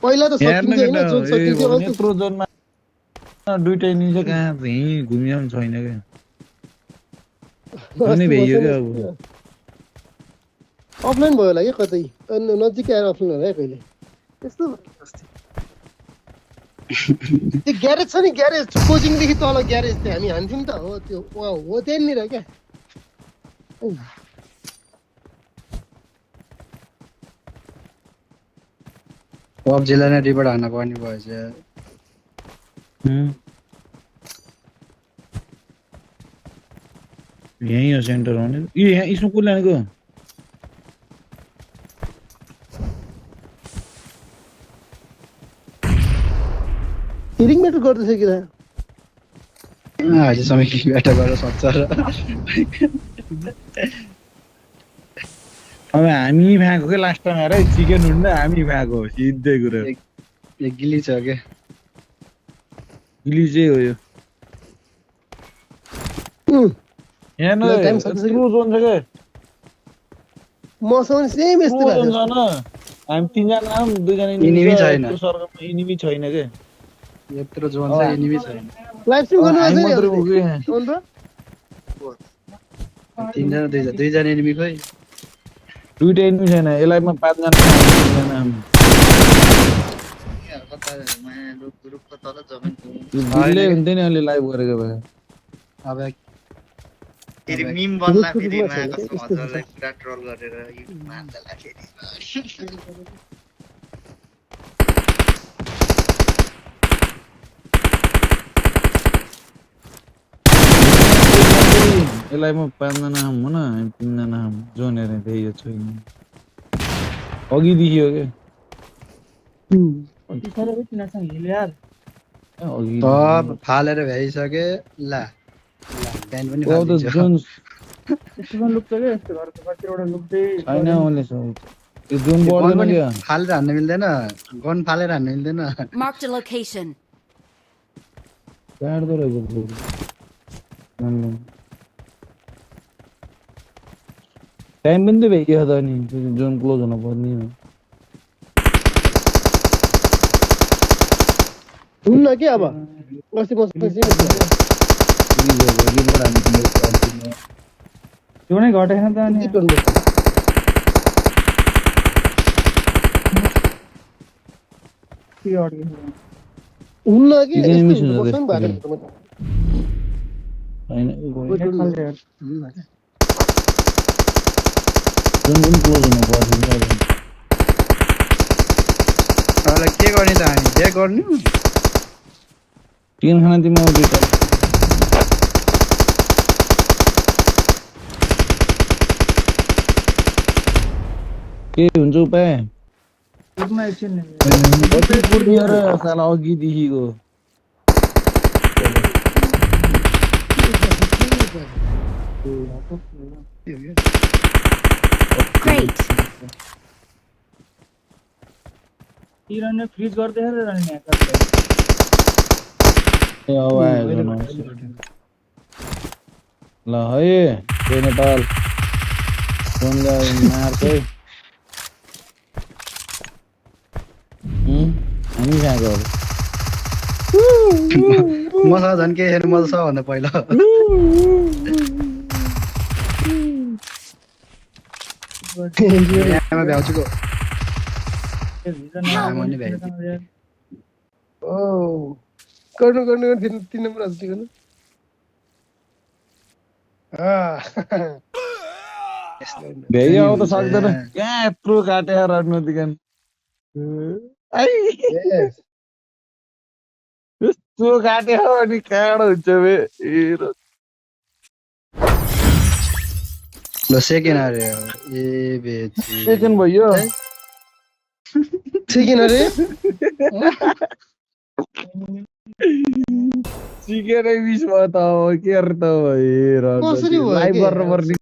पहिला त हेर्न सकिन्थ्यो केटा हैन जोन सकिन्थ्यो ए अहिले यत्रो जोनमा दुईटै निन्छ कहाँ यहीँ घुमिया पनि छैन क्या कुनै अस्ति भइयो बसेन क्या अब अफलाइन भयो होला क्या कतै नजिकै आएर अफलाइन होला कहिले त्यस्तो त्यो ग्यारेज छ नि ग्यारेज कोचिङदेखि तल ग्यारेज थियो हामी हान्थ्यौँ त हो त्यो हो त्यहाँनिर क्या पब्जीलाई नै रिपोर्ट हान्न पर्ने भएछ यहीँ हो सेन्टर आउने यहाँ यसमा को ल्याएको हिरिङ मेटर गर्दैछ कि अहिलेसम्म बेटा गरेर सक्छ र अब हामी भएको क्या लास्ट टाइम हेर चिकन हुन्न हामी भएको सिधै कुरा एक गिली छ के गिली चाहिँ हो यो यहाँ न यत्रो जोन छ क्या मसँग सेम यस्तै जोन भएको छ न हामी तीनजना आउँ दुईजना इनिमी छैन सर्कलमा इनिमी छैन के यत्रो जोन छ इनिमी छैन लाइभ स्ट्रिम गर्नु हामी आउँछ मात्रै हो नि कि तीनजना दुईजना इनिमी खोइ दुईटा इनिमी छैन यसलाई पाँचजना तीनजना बिल्लै हुन्थ्यो नि अहिले लाइभ गरेको भए अब फेरि मिम बन्ला फेरि कस्तो हजुरलाई पुरा ट्रोल गरेर युट्युबमा हाल्दा फेरि यसलाई म पाँचजना आऊँ हो न हामी तीनजना आऊँ जोन हेरेँ त्यही हो छैन अघिदेखि हो क्या फालेर भ्याइसके ला प्यान्ट पनि जोन छैन उसले त्यो जोन बढ्दैन क्या फालेर हान्न मिल्दैन गन फालेर हान्न मिल्दैन Marked a location. काट्दो रहेछ टाइम पनि त भइयो त नि जोन क्लोज हुन पर्ने हो हुन्न के अब अस्ति मसँग त्यो नै घटेन त अनि हुन्न कि Game यस्तो is बस्नु another भएको हैन छैन जोन पनि क्लोज हुन पर्छ अब के गर्ने त हामी ब्याक गर्नु टिन खाना तिम्रो दुईटा के हुन्छ उपाय कति पुर्नियो र साला अघिदेखिको Great. फ्रिज गर्दै र ए अब आयो ल है त्यो नेपाल जोनगा मार्छ है हामी खाएको मसँग झन् के छैन म त सबभन्दा पहिला यहाँमा भ्याउँछु गर्नु तिन नम्बर आज गर्नु भ्याइ आउ त सक्दैन कहाँ यत्रो काटेर राजनैतिक यस्तो काट्यो अनि काँडो हुन्छ बे ल सेकेन्ड अरे ए सेकेन्ड भयो सेकेन्ड अरे चिकेनै बिच भयो त अब के अरे त लाइभ गर्नु पर्ने